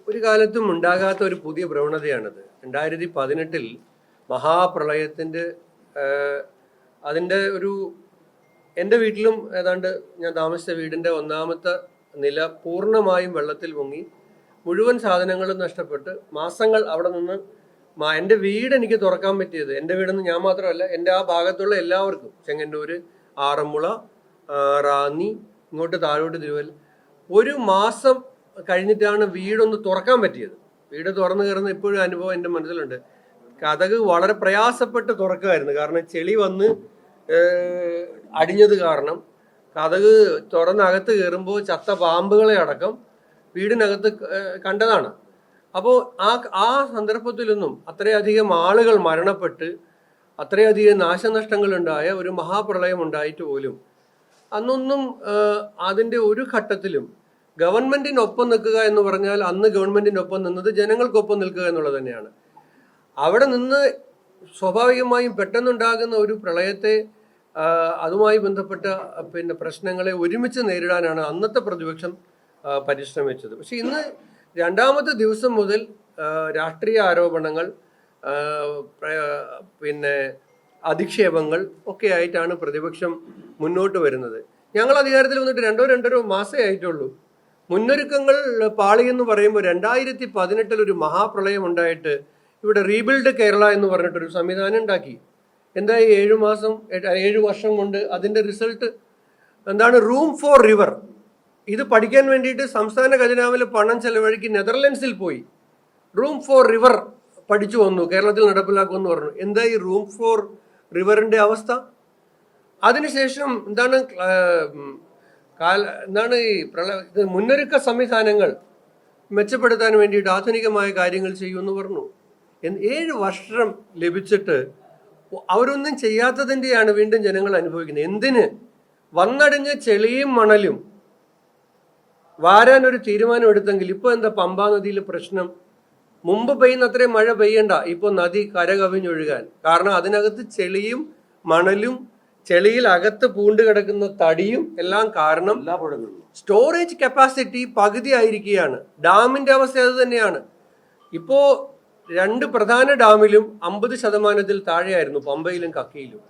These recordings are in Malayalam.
ഒരു കാലത്തും ഉണ്ടാകാത്ത ഒരു പുതിയ പ്രവണതയാണിത്. 2018 മഹാപ്രളയത്തിൻ്റെ അതിൻ്റെ ഒരു എൻ്റെ വീട്ടിലും ഏതാണ്ട് ഞാൻ താമസിച്ച വീടിൻ്റെ ഒന്നാമത്തെ നില പൂർണ്ണമായും വെള്ളത്തിൽ മുങ്ങി മുഴുവൻ സാധനങ്ങളും നഷ്ടപ്പെട്ട് മാസങ്ങൾ അവിടെ നിന്ന് എൻ്റെ വീട് എനിക്ക് തുറക്കാൻ പറ്റിയത്, എൻ്റെ വീടെന്ന് ഞാൻ മാത്രമല്ല എൻ്റെ ആ ഭാഗത്തുള്ള എല്ലാവർക്കും, ചെങ്ങന്നൂർ, ആറന്മുള, റാന്നി, ഇങ്ങോട്ട് താഴോട്ട് തിരുവല്ല, ഒരു മാസം കഴിഞ്ഞിട്ടാണ് വീടൊന്ന് തുറക്കാൻ പറ്റിയത്. വീട് തുറന്നു കയറുന്ന ഇപ്പോഴും അനുഭവം എൻ്റെ മനസ്സിലുണ്ട്. കതക് വളരെ പ്രയാസപ്പെട്ട് തുറക്കുമായിരുന്നു. കാരണം ചെളി വന്ന് അടിഞ്ഞത് കാരണം കതക് തുറന്നകത്ത് കയറുമ്പോൾ ചത്ത പാമ്പുകളെ അടക്കം വീടിനകത്ത് കണ്ടതാണ്. അപ്പോൾ ആ സന്ദർഭത്തിലൊന്നും അത്രയധികം ആളുകൾ മരണപ്പെട്ട് അത്രയധികം നാശനഷ്ടങ്ങളുണ്ടായ ഒരു മഹാപ്രളയം ഉണ്ടായിട്ട് പോലും അന്നൊന്നും അതിൻ്റെ ഒരു ഘട്ടത്തിലും ഗവൺമെന്റിനൊപ്പം നിൽക്കുക എന്ന് പറഞ്ഞാൽ അന്ന് ഗവൺമെന്റിനൊപ്പം നിന്നത് ജനങ്ങൾക്കൊപ്പം നിൽക്കുക എന്നുള്ളത് തന്നെയാണ്. അവിടെ നിന്ന് സ്വാഭാവികമായും പെട്ടെന്നുണ്ടാകുന്ന ഒരു പ്രളയത്തെ അതുമായി ബന്ധപ്പെട്ട പ്രശ്നങ്ങളെ ഒരുമിച്ച് നേരിടാനാണ് അന്നത്തെ പ്രതിപക്ഷം പരിശ്രമിച്ചത്. പക്ഷെ ഇന്ന് രണ്ടാമത്തെ ദിവസം മുതൽ രാഷ്ട്രീയ ആരോപണങ്ങൾ, അധിക്ഷേപങ്ങൾ ഒക്കെ ആയിട്ടാണ് പ്രതിപക്ഷം മുന്നോട്ട് വരുന്നത്. ഞങ്ങൾ അധികാരത്തിൽ വന്നിട്ട് രണ്ടോ മാസമേ ആയിട്ടുള്ളൂ. മുന്നൊരുക്കങ്ങൾ പാളി എന്ന് പറയുമ്പോൾ 2018 ഒരു മഹാപ്രളയം ഉണ്ടായിട്ട് ഇവിടെ റീബിൽഡ് കേരള എന്ന് പറഞ്ഞിട്ടൊരു സംവിധാനം ഉണ്ടാക്കി. എന്തായി 7 വർഷം കൊണ്ട് അതിൻ്റെ റിസൾട്ട് എന്താണ്? Room for river. ഇത് പഠിക്കാൻ വേണ്ടിയിട്ട് സംസ്ഥാന ഖജനാവിലെ പണം ചെലവഴിക്ക് നെതർലൻഡ്സിൽ പോയി റൂം ഫോർ റിവർ പഠിച്ചു വന്നു, കേരളത്തിൽ നടപ്പിലാക്കുമെന്ന് പറഞ്ഞു. എന്തായി റൂം ഫോർ റിവറിൻ്റെ അവസ്ഥ? അതിനുശേഷം എന്താണ് ഈ മുന്നൊരുക്ക സംവിധാനങ്ങൾ മെച്ചപ്പെടുത്താൻ വേണ്ടിയിട്ട് ആധുനികമായ കാര്യങ്ങൾ ചെയ്യുമെന്ന് പറഞ്ഞു. 7 വർഷം ലഭിച്ചിട്ട് അവരൊന്നും ചെയ്യാത്തതിൻ്റെയാണ് വീണ്ടും ജനങ്ങൾ അനുഭവിക്കുന്നത്. എന്തിന്? വന്നടിഞ്ഞ ചെളിയും മണലും വാരാൻ ഒരു തീരുമാനം എടുത്തെങ്കിൽ ഇപ്പോൾ എന്താ പമ്പാ നദിയിലെ പ്രശ്നം? മുമ്പ് പെയ്യുന്ന അത്രയും മഴ പെയ്യണ്ട ഇപ്പോൾ നദി കരകവിഞ്ഞൊഴുകാൻ. കാരണം അതിനകത്ത് ചെളിയും മണലും ചെളിയിൽ അകത്ത് പൂണ്ട് കിടക്കുന്ന തടിയും എല്ലാം കാരണം സ്റ്റോറേജ് കപ്പാസിറ്റി പകുതി ആയിരിക്കുകയാണ്. ഡാമിന്റെ അവസ്ഥ അത് തന്നെയാണ്. ഇപ്പോ 2 പ്രധാന ഡാമിലും 50% താഴെയായിരുന്നു, പമ്പയിലും കക്കയിലും.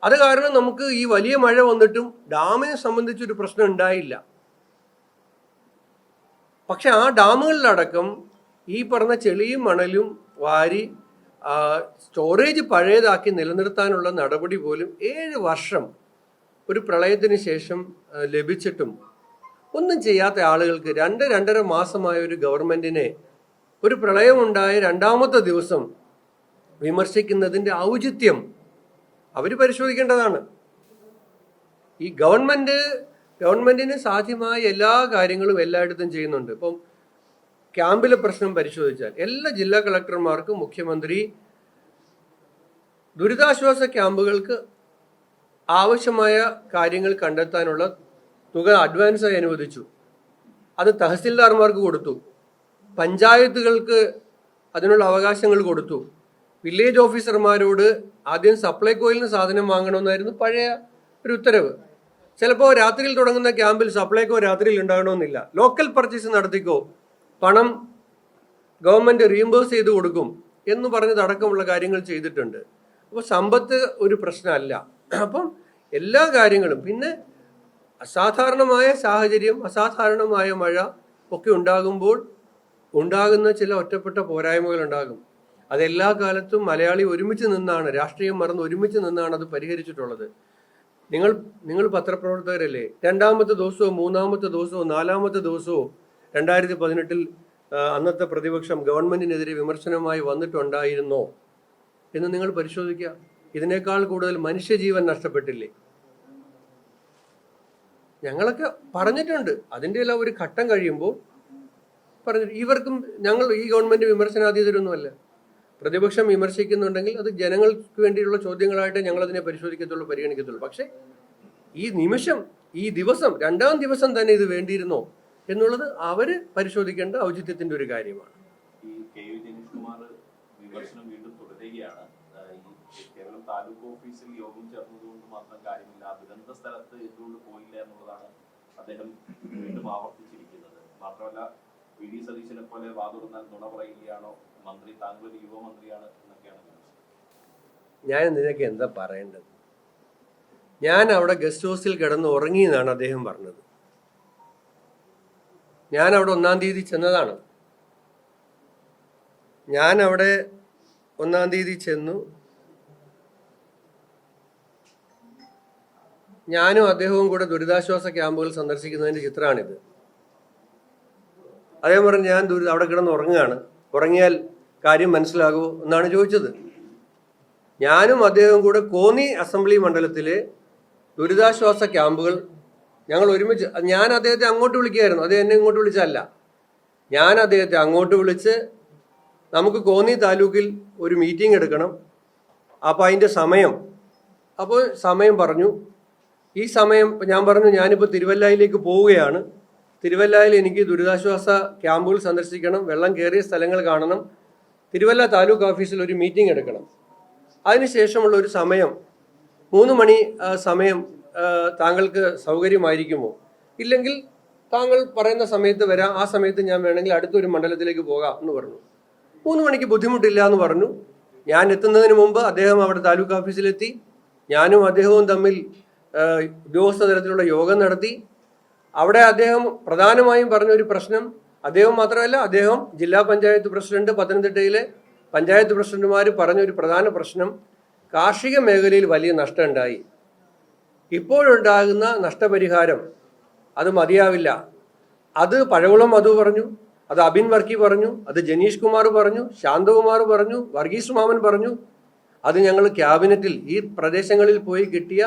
അത് കാരണം നമുക്ക് ഈ വലിയ മഴ വന്നിട്ടും ഡാമിനെ സംബന്ധിച്ചൊരു പ്രശ്നം ഉണ്ടായില്ല. പക്ഷെ ആ ഡാമുകളിലടക്കം ഈ പറഞ്ഞ ചെളിയും മണലും വാരി സ്റ്റോറേജ് പഴയതാക്കി നിലനിർത്താനുള്ള നടപടി പോലും 7 വർഷം ഒരു പ്രളയത്തിന് ശേഷം ലഭിച്ചിട്ടും ഒന്നും ചെയ്യാത്ത ആളുകൾക്ക് 2-2.5 മാസമായ ഒരു ഗവൺമെന്റിനെ ഒരു പ്രളയമുണ്ടായ രണ്ടാമത്തെ ദിവസം വിമർശിക്കുന്നതിൻ്റെ ഔചിത്യം അവർ പരിശോധിക്കേണ്ടതാണ്. ഈ ഗവൺമെന്റിന് സാധ്യമായ എല്ലാ കാര്യങ്ങളും എല്ലായിടത്തും ചെയ്യുന്നുണ്ട്. ഇപ്പം ക്യാമ്പിലെ പ്രശ്നം പരിശോധിച്ചാൽ എല്ലാ ജില്ലാ കളക്ടർമാർക്കും മുഖ്യമന്ത്രി ദുരിതാശ്വാസ ക്യാമ്പുകൾക്ക് ആവശ്യമായ കാര്യങ്ങൾ കണ്ടെത്താനുള്ള തുക അഡ്വാൻസായി അനുവദിച്ചു. അത് തഹസിൽദാർമാർക്ക് കൊടുത്തു. പഞ്ചായത്തുകൾക്ക് അതിനുള്ള അവകാശങ്ങൾ കൊടുത്തു. വില്ലേജ് ഓഫീസർമാരോട് ആദ്യം സപ്ലൈകോയിൽ നിന്ന് സാധനം വാങ്ങണമെന്നായിരുന്നു പഴയ ഒരു ഉത്തരവ്. ചിലപ്പോൾ രാത്രിയിൽ തുടങ്ങുന്ന ക്യാമ്പിൽ സപ്ലൈകോ രാത്രിയിൽ ഉണ്ടാകണമെന്നില്ല. ലോക്കൽ പർച്ചേസ് നടത്തിക്കോ, പണം ഗവൺമെന്റ് റീഇംബേഴ്സ് ചെയ്ത് കൊടുക്കും എന്ന് പറഞ്ഞതടക്കമുള്ള കാര്യങ്ങൾ ചെയ്തിട്ടുണ്ട്. അപ്പോൾ സമ്പത്ത് ഒരു പ്രശ്നമല്ല. അപ്പം എല്ലാ കാര്യങ്ങളും, പിന്നെ അസാധാരണമായ സാഹചര്യം, അസാധാരണമായ മഴ ഒക്കെ ഉണ്ടാകുമ്പോൾ ഉണ്ടാകുന്ന ചില ഒറ്റപ്പെട്ട പോരായ്മകൾ ഉണ്ടാകും. അതെല്ലാ കാലത്തും മലയാളി ഒരുമിച്ച് നിന്നാണ്, രാഷ്ട്രീയം മറന്ന് ഒരുമിച്ച് നിന്നാണ് അത് പരിഹരിച്ചിട്ടുള്ളത്. നിങ്ങൾ പത്രപ്രവർത്തകരല്ലേ? 2ാമത്തെ ദിവസവും 3ാമത്തെ ദിവസവും 4ാമത്തെ ദിവസവും 2018 അന്നത്തെ പ്രതിപക്ഷം ഗവൺമെന്റിനെതിരെ വിമർശനമായി വന്നിട്ടുണ്ടായിരുന്നോ എന്ന് നിങ്ങൾ പരിശോധിക്കുക. ഇതിനേക്കാൾ കൂടുതൽ മനുഷ്യജീവൻ നഷ്ടപ്പെട്ടില്ലേ? ഞങ്ങളൊക്കെ പറഞ്ഞിട്ടുണ്ട്. അതിൻ്റെ എല്ലാം ഒരു ഘട്ടം കഴിയുമ്പോൾ പറഞ്ഞിട്ട് ഞങ്ങൾ ഈ ഗവൺമെന്റ് വിമർശനാതീതരൊന്നുമല്ല. പ്രതിപക്ഷം വിമർശിക്കുന്നുണ്ടെങ്കിൽ അത് ജനങ്ങൾക്ക് വേണ്ടിയുള്ള ചോദ്യങ്ങളായിട്ട് ഞങ്ങൾ അതിനെ പരിശോധിക്കത്തുള്ളൂ, പരിഗണിക്കത്തുള്ളൂ. പക്ഷെ ഈ നിമിഷം, ഈ ദിവസം, 2ാം ദിവസം തന്നെ ഇത് വേണ്ടിയിരുന്നോ എന്നുള്ളത് അവര് പരിശോധിക്കേണ്ട ഔചിത്യത്തിന്റെ ഒരു കാര്യമാണ്. ഈ കെ.യു. ജനീഷ് കുമാർ വിമർശനം വീണ്ടും തുടരുകയാണ്. കേവലം താലൂക്ക് ഓഫീസിൽ യോഗം ചേർന്നതുകൊണ്ട് മാത്രം കാര്യമില്ല, ദുരന്ത സ്ഥലത്ത് എന്തുകൊണ്ട് പോയില്ല എന്നുള്ളതാണ് അദ്ദേഹം വീണ്ടും ആവർത്തിച്ചിരിക്കുന്നത്. മാത്രമല്ല വി ഡി സതീശനെ പോലെ വാതുറന്നാൽ നുണ പറയുകയാണോ മന്ത്രി, താങ്കൾ ഒരു യുവമന്ത്രിയാണ് എന്നൊക്കെയാണ് ചോദിച്ചത്. ഞാൻ നിനക്ക് എന്താ പറയേണ്ടത്? ഞാൻ അവിടെ ഗസ്റ്റ് ഹൗസിൽ കിടന്ന് ഉറങ്ങിയെന്നാണ് അദ്ദേഹം പറഞ്ഞത്. ഞാൻ അവിടെ 1-ാം തീയതി ചെന്നതാണ്. ഞാൻ അവിടെ 1-ാം തീയതി ചെന്നു. ഞാനും അദ്ദേഹവും കൂടെ ദുരിതാശ്വാസ ക്യാമ്പുകൾ സന്ദർശിക്കുന്നതിൻ്റെ ചിത്രമാണിത്. അദ്ദേഹം പറഞ്ഞു ഞാൻ അവിടെ കിടന്ന് ഉറങ്ങുകയാണ്, ഉറങ്ങിയാൽ കാര്യം മനസ്സിലാകുമോ എന്നാണ് ചോദിച്ചത്. ഞാനും അദ്ദേഹവും കൂടെ കോന്നി അസംബ്ലി മണ്ഡലത്തിലെ ദുരിതാശ്വാസ ക്യാമ്പുകൾ ഞങ്ങൾ ഒരുമിച്ച്, ഞാൻ അദ്ദേഹത്തെ അങ്ങോട്ട് വിളിക്കുകയായിരുന്നു, അദ്ദേഹം എന്നെ ഇങ്ങോട്ട് വിളിച്ചല്ല. ഞാൻ അദ്ദേഹത്തെ അങ്ങോട്ട് വിളിച്ച് നമുക്ക് കോന്നി താലൂക്കിൽ ഒരു മീറ്റിംഗ് എടുക്കണം, അപ്പോൾ അതിൻ്റെ സമയം പറഞ്ഞു. ഈ സമയം ഞാൻ പറഞ്ഞു ഞാനിപ്പോൾ തിരുവല്ലയിലേക്ക് പോവുകയാണ്, തിരുവല്ലയിൽ എനിക്ക് ദുരിതാശ്വാസ ക്യാമ്പുകൾ സന്ദർശിക്കണം, വെള്ളം കയറിയ സ്ഥലങ്ങൾ കാണണം, തിരുവല്ല താലൂക്ക് ഓഫീസിൽ ഒരു മീറ്റിംഗ് എടുക്കണം. അതിനുശേഷമുള്ള ഒരു സമയം 3 മണി സമയം താങ്കൾക്ക് സൗകര്യമായിരിക്കുമോ? ഇല്ലെങ്കിൽ താങ്കൾ പറയുന്ന സമയത്ത് വരാം, ആ സമയത്ത് ഞാൻ വേണമെങ്കിൽ അടുത്തൊരു മണ്ഡലത്തിലേക്ക് പോകാം എന്ന് പറഞ്ഞു. 3 മണിക്ക് ബുദ്ധിമുട്ടില്ല എന്ന് പറഞ്ഞു. ഞാൻ എത്തുന്നതിന് മുമ്പ് അദ്ദേഹം അവിടെ താലൂക്ക് ഓഫീസിലെത്തി. ഞാനും അദ്ദേഹവും തമ്മിൽ ഉദ്യോഗസ്ഥ തലത്തിലുള്ള യോഗം നടത്തി. അവിടെ അദ്ദേഹം പ്രധാനമായും പറഞ്ഞൊരു പ്രശ്നം, അദ്ദേഹം മാത്രമല്ല, അദ്ദേഹം ജില്ലാ പഞ്ചായത്ത് പ്രസിഡന്റ്, പത്തനംതിട്ടയിലെ പഞ്ചായത്ത് പ്രസിഡന്റുമാർ പറഞ്ഞൊരു പ്രധാന പ്രശ്നം, കാർഷിക മേഖലയിൽ വലിയ നഷ്ടമുണ്ടായി. ഇപ്പോഴുണ്ടാകുന്ന നഷ്ടപരിഹാരം അത് മതിയാവില്ല. അത് പഴകുളം മധു പറഞ്ഞു, അത് അബിൻ വർക്കി പറഞ്ഞു, അത് ജനീഷ് കുമാർ പറഞ്ഞു, ശാന്തകുമാർ പറഞ്ഞു, വർഗീസ് മാമൻ പറഞ്ഞു. അത് ഞങ്ങൾ ക്യാബിനറ്റിൽ ഈ പ്രദേശങ്ങളിൽ പോയി കിട്ടിയ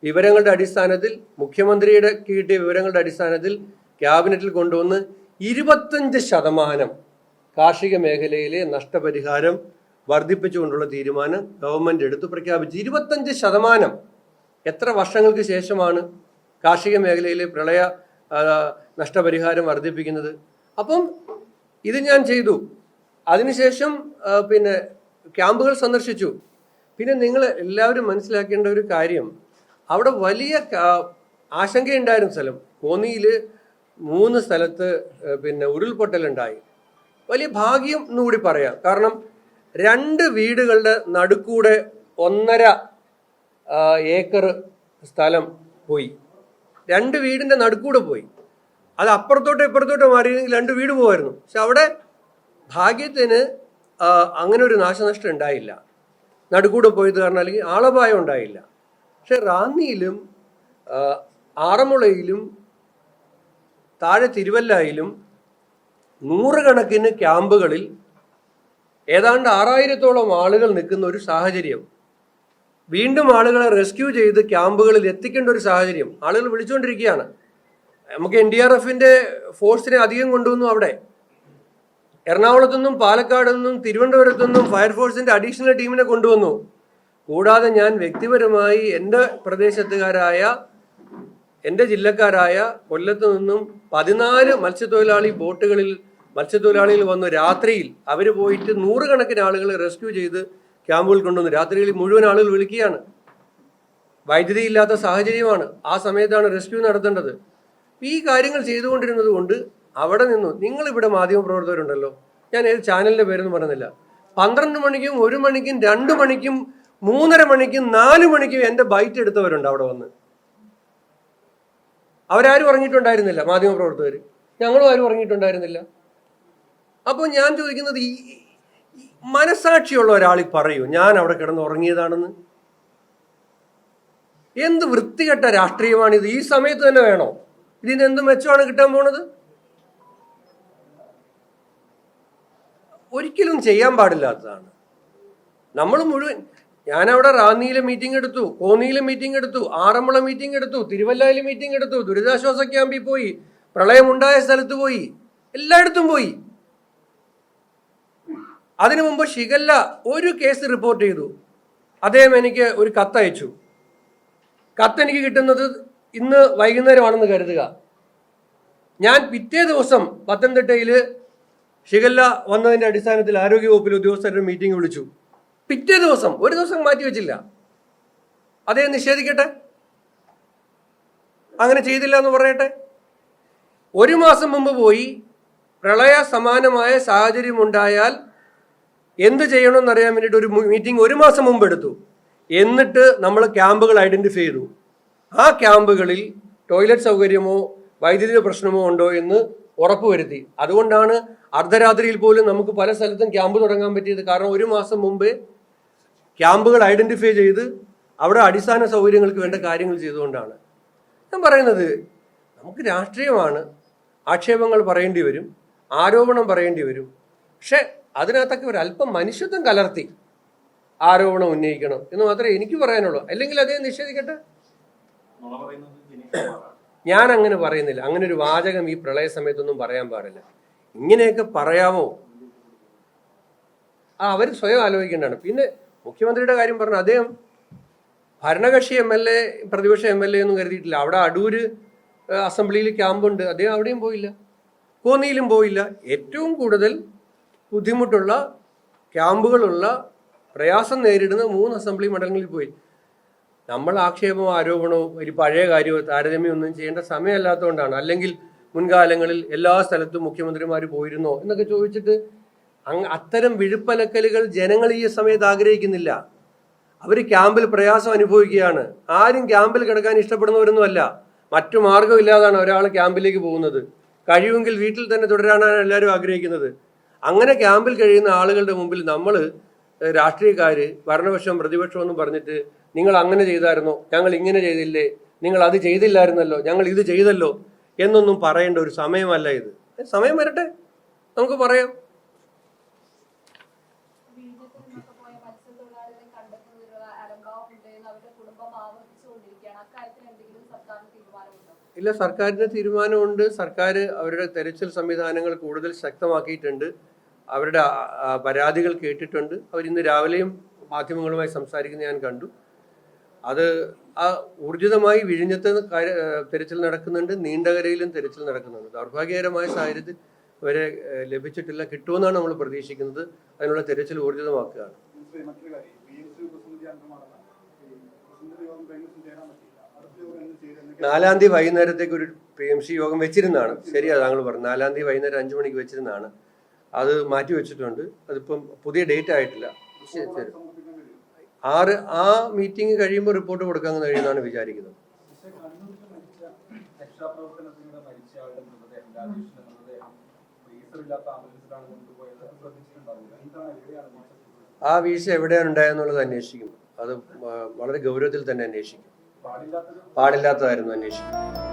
വിവരങ്ങളുടെ അടിസ്ഥാനത്തിൽ, മുഖ്യമന്ത്രിയുടെ കിട്ടിയ വിവരങ്ങളുടെ അടിസ്ഥാനത്തിൽ ക്യാബിനറ്റിൽ കൊണ്ടുവന്ന് 25% കാർഷിക മേഖലയിലെ നഷ്ടപരിഹാരം വർദ്ധിപ്പിച്ചുകൊണ്ടുള്ള തീരുമാനം ഗവൺമെന്റ് എടുത്തു പ്രഖ്യാപിച്ചു. 25%. എത്ര വർഷങ്ങൾക്ക് ശേഷമാണ് കാർഷിക മേഖലയിലെ പ്രളയ നഷ്ടപരിഹാരം വർദ്ധിപ്പിക്കുന്നത്? അപ്പം ഇത് ഞാൻ ചെയ്തു. അതിനുശേഷം പിന്നെ ക്യാമ്പുകൾ സന്ദർശിച്ചു. പിന്നെ നിങ്ങൾ എല്ലാവരും മനസ്സിലാക്കേണ്ട ഒരു കാര്യം, അവിടെ വലിയ ആശങ്കയുണ്ടായിരുന്ന സ്ഥലം, കോന്നിയിൽ 3 സ്ഥലത്ത് പിന്നെ ഉരുൾപൊട്ടലുണ്ടായി. വലിയ ഭാഗ്യം എന്നുകൂടി പറയാം. കാരണം 2 വീടുകളുടെ നടുക്കൂടെ 1.5 ഏക്കർ സ്ഥലം പോയി. 2 വീടിന്റെ നടുക്കൂടെ പോയി. അത് അപ്പുറത്തോട്ടോ ഇപ്പുറത്തോട്ടോ മാറിയെങ്കിൽ 2 വീട് പോകുമായിരുന്നു. പക്ഷെ അവിടെ ഭാഗ്യത്തിന് അങ്ങനെ ഒരു നാശനഷ്ടം ഉണ്ടായില്ല. നടുക്കൂടെ പോയത് കാരണം, അല്ലെങ്കിൽ ആളപായം ഉണ്ടായില്ല. പക്ഷെ റാന്നിയിലും ആറന്മുളയിലും താഴെ തിരുവല്ലയിലും 100 കണക്കിന് ക്യാമ്പുകളിൽ ഏതാണ്ട് 6000-ഓളം ആളുകൾ നിൽക്കുന്ന ഒരു സാഹചര്യം. വീണ്ടും ആളുകളെ റെസ്ക്യൂ ചെയ്ത് ക്യാമ്പുകളിൽ എത്തിക്കേണ്ട ഒരു സാഹചര്യം. ആളുകൾ വിളിച്ചുകൊണ്ടിരിക്കുകയാണ്. നമുക്ക് NDRFന്റെ ഫോഴ്സിനെ അധികം കൊണ്ടുവന്നു. അവിടെ എറണാകുളത്തുനിന്നും പാലക്കാട് നിന്നും തിരുവനന്തപുരത്തു നിന്നും ഫയർഫോഴ്സിന്റെ അഡീഷണൽ ടീമിനെ കൊണ്ടുവന്നു. കൂടാതെ ഞാൻ വ്യക്തിപരമായി എൻ്റെ പ്രദേശത്തുകാരായ, എൻ്റെ ജില്ലക്കാരായ കൊല്ലത്ത് നിന്നും 14 മത്സ്യത്തൊഴിലാളികൾ വന്നു. രാത്രിയിൽ അവർ പോയിട്ട് 100 കണക്കിന് ആളുകളെ റെസ്ക്യൂ ചെയ്ത് ക്യാമ്പുകൾ കൊണ്ടുവന്നു. രാത്രികളിൽ മുഴുവൻ ആളുകൾ വിളിക്കുകയാണ്. വൈദ്യുതി ഇല്ലാത്ത സാഹചര്യമാണ്. ആ സമയത്താണ് റെസ്ക്യൂ നടത്തേണ്ടത്. ഈ കാര്യങ്ങൾ ചെയ്തുകൊണ്ടിരുന്നത് കൊണ്ട് അവിടെ നിന്നു, നിങ്ങളിവിടെ മാധ്യമപ്രവർത്തകരുണ്ടല്ലോ, ഞാൻ ഏത് ചാനലിൻ്റെ പേരൊന്നും പറയുന്നില്ല, 12 മണിക്കും 1 മണിക്കും 2 മണിക്കും 3:30 മണിക്കും 4 മണിക്കും എൻ്റെ ബൈറ്റ് എടുത്തവരുണ്ട് അവിടെ വന്ന്. അവരാരും ഉറങ്ങിയിട്ടുണ്ടായിരുന്നില്ല. മാധ്യമപ്രവർത്തകർ, ഞങ്ങളും ആരും ഉറങ്ങിയിട്ടുണ്ടായിരുന്നില്ല. അപ്പോൾ ഞാൻ ചോദിക്കുന്നത്, ഈ മനസാക്ഷിയുള്ള ഒരാൾ പറയൂ ഞാൻ അവിടെ കിടന്ന് ഉറങ്ങിയതാണെന്ന്? എന്ത് വൃത്തികെട്ട രാഷ്ട്രീയമാണിത്? ഈ സമയത്ത് തന്നെ വേണോ? ഇതിന് എന്ത് മെച്ചമാണ് കിട്ടാൻ പോണത്? ഒരിക്കലും ചെയ്യാൻ പാടില്ലാത്തതാണ്. നമ്മൾ മുഴുവൻ, ഞാനവിടെ റാന്നിയിലെ മീറ്റിംഗ് എടുത്തു, കോന്നിയിലെ മീറ്റിംഗ് എടുത്തു, ആറന്മുള മീറ്റിംഗ് എടുത്തു, തിരുവല്ലയിലെ മീറ്റിംഗ് എടുത്തു, ദുരിതാശ്വാസ ക്യാമ്പിൽ പോയി, പ്രളയമുണ്ടായ സ്ഥലത്ത് പോയി, എല്ലായിടത്തും പോയി. അതിനു മുമ്പ് ഷിഗല്ല ഒരു കേസ് റിപ്പോർട്ട് ചെയ്തു. അദ്ദേഹം എനിക്ക് ഒരു കത്തയച്ചു. കത്തെനിക്ക് കിട്ടുന്നത് ഇന്ന് വൈകുന്നേരമാണെന്ന് കരുതുക. ഞാൻ പിറ്റേ ദിവസം പത്തനംതിട്ടയിൽ ഷിഗല്ല വന്നതിൻ്റെ അടിസ്ഥാനത്തിൽ ആരോഗ്യവകുപ്പിലെ ഉദ്യോഗസ്ഥരുടെ മീറ്റിംഗ് വിളിച്ചു. പിറ്റേ ദിവസം, ഒരു ദിവസം മാറ്റി വെച്ചില്ല. അദ്ദേഹം നിഷേധിക്കട്ടെ, അങ്ങനെ ചെയ്തില്ല എന്ന് പറയട്ടെ. 1 മാസം മുമ്പ് പോയി പ്രളയ സമാനമായ സാഹചര്യം ഉണ്ടായാൽ എന്ത് ചെയ്യണമെന്നറിയാൻ വേണ്ടിയിട്ട് ഒരു മീറ്റിംഗ് 1 മാസം മുമ്പ് എടുത്തു. എന്നിട്ട് നമ്മൾ ക്യാമ്പുകൾ ഐഡന്റിഫൈ ചെയ്തു. ആ ക്യാമ്പുകളിൽ ടോയ്ലറ്റ് സൗകര്യമോ വൈദ്യുതി പ്രശ്നമോ ഉണ്ടോ എന്ന് ഉറപ്പുവരുത്തി. അതുകൊണ്ടാണ് അർദ്ധരാത്രിയിൽ പോലും നമുക്ക് പല സ്ഥലത്തും ക്യാമ്പ് തുടങ്ങാൻ പറ്റിയത്. കാരണം 1 മാസം മുമ്പേ ക്യാമ്പുകൾ ഐഡന്റിഫൈ ചെയ്ത് അവിടെ അടിസ്ഥാന സൗകര്യങ്ങൾക്ക് വേണ്ട കാര്യങ്ങൾ ചെയ്തുകൊണ്ടാണ്. ഞാൻ പറയുന്നത്, നമുക്ക് രാഷ്ട്രീയമാണ്, ആക്ഷേപങ്ങൾ പറയേണ്ടി വരും, ആരോപണം പറയേണ്ടി വരും. പക്ഷെ അതിനകത്തൊക്കെ ഒരു അല്പം മനുഷ്യത്വം കലർത്തി ആരോപണം ഉന്നയിക്കണം എന്ന് മാത്രമേ എനിക്ക് പറയാനുള്ളൂ. അല്ലെങ്കിൽ അദ്ദേഹം നിഷേധിക്കട്ടെ. ഞാൻ അങ്ങനെ പറയുന്നില്ല. അങ്ങനെ ഒരു വാചകം ഈ പ്രളയ സമയത്തൊന്നും പറയാൻ പാടില്ല. ഇങ്ങനെയൊക്കെ പറയാമോ? അവർ സ്വയം ആലോചിക്കേണ്ടതാണ്. പിന്നെ മുഖ്യമന്ത്രിയുടെ കാര്യം പറഞ്ഞു, അദ്ദേഹം ഭരണകക്ഷി MLA പ്രതിപക്ഷ MLA ഒന്നും കരുതിയിട്ടില്ല. അവിടെ അടൂര് അസംബ്ലിയിൽ ക്യാമ്പുണ്ട്, അദ്ദേഹം അവിടെയും പോയില്ല, കോന്നിയിലും പോയില്ല. ഏറ്റവും കൂടുതൽ ബുദ്ധിമുട്ടുള്ള ക്യാമ്പുകളുള്ള പ്രയാസം നേരിടുന്ന 3 അസംബ്ലി മണ്ഡലങ്ങളിൽ പോയി. നമ്മൾ ആക്ഷേപവും ആരോപണവും ഒരു പഴയ കാര്യവും താരതമ്യം ഒന്നും ചെയ്യേണ്ട സമയമല്ലാത്തതുകൊണ്ടാണ്. അല്ലെങ്കിൽ മുൻകാലങ്ങളിൽ എല്ലാ സ്ഥലത്തും മുഖ്യമന്ത്രിമാർ പോയിരുന്നോ എന്നൊക്കെ ചോദിച്ചിട്ട് അത്തരം വിഴുപ്പലക്കലുകൾ ജനങ്ങൾ ഈ സമയത്ത് ആഗ്രഹിക്കുന്നില്ല. അവർ ക്യാമ്പിൽ പ്രയാസം അനുഭവിക്കുകയാണ്. ആരും ക്യാമ്പിൽ കിടക്കാൻ ഇഷ്ടപ്പെടുന്നവരൊന്നുമല്ല. മറ്റു മാർഗമില്ലാതാണ് ഒരാൾ ക്യാമ്പിലേക്ക് പോകുന്നത്. കഴിയുമെങ്കിൽ വീട്ടിൽ തന്നെ തുടരാനാണ് എല്ലാവരും ആഗ്രഹിക്കുന്നത്. അങ്ങനെ ക്യാമ്പിൽ കഴിയുന്ന ആളുകളുടെ മുമ്പിൽ നമ്മൾ രാഷ്ട്രീയക്കാർ ഭരണപക്ഷം പ്രതിപക്ഷം എന്നും പറഞ്ഞിട്ട് നിങ്ങൾ അങ്ങനെ ചെയ്തായിരുന്നോ, ഞങ്ങൾ ഇങ്ങനെ ചെയ്തില്ലേ, നിങ്ങൾ അത് ചെയ്തില്ലായിരുന്നല്ലോ, ഞങ്ങൾ ഇത് ചെയ്തല്ലോ എന്നൊന്നും പറയേണ്ട ഒരു സമയമല്ല ഇത്. സമയം വരട്ടെ, നമുക്ക് പറയാം. ഇല്ല, സർക്കാരിന്റെ തീരുമാനമുണ്ട്. സർക്കാർ അവരുടെ തെരച്ചിൽ സംവിധാനങ്ങൾ കൂടുതൽ ശക്തമാക്കിയിട്ടുണ്ട്. അവരുടെ പരാതികൾ കേട്ടിട്ടുണ്ട്. അവരിന്ന് രാവിലെയും മാധ്യമങ്ങളുമായി സംസാരിക്കുന്ന ഞാൻ കണ്ടു. അത് ഊർജിതമായി വിഴിഞ്ഞത്ത് തെരച്ചിൽ നടക്കുന്നുണ്ട്, നീണ്ടകരയിലും തെരച്ചിൽ നടക്കുന്നുണ്ട്. ദൗർഭാഗ്യകരമായ സാഹചര്യത്തിൽ വരെ ലഭിച്ചിട്ടില്ല. കിട്ടുമെന്നാണ് നമ്മൾ പ്രതീക്ഷിക്കുന്നത്. അതിനുള്ള തെരച്ചിൽ ഊർജിതമാക്കുകയാണ്. 4-ാം തീയതി വൈകുന്നേരത്തേക്ക് ഒരു PMC യോഗം വെച്ചിരുന്നതാണ്. ശരിയാ താങ്കൾ പറഞ്ഞു, 4-ാം തീയതി വൈകുന്നേരം 5 മണിക്ക് വെച്ചിരുന്നതാണ്. അത് മാറ്റി വെച്ചിട്ടുണ്ട്. അതിപ്പം പുതിയ ഡേറ്റ് ആയിട്ടില്ല. ശരി, ആ മീറ്റിംഗ് കഴിയുമ്പോൾ റിപ്പോർട്ട് കൊടുക്കാമെന്ന് കഴിയുമെന്നാണ് വിചാരിക്കുന്നത്. ആ വീഴ്ച എവിടെയാണ് ഉണ്ടായെന്നുള്ളത് അന്വേഷിക്കും. അത് വളരെ ഗൗരവത്തിൽ തന്നെ അന്വേഷിക്കും. പാടില്ലാത്തതായിരുന്നു അന്വേഷിക്കും.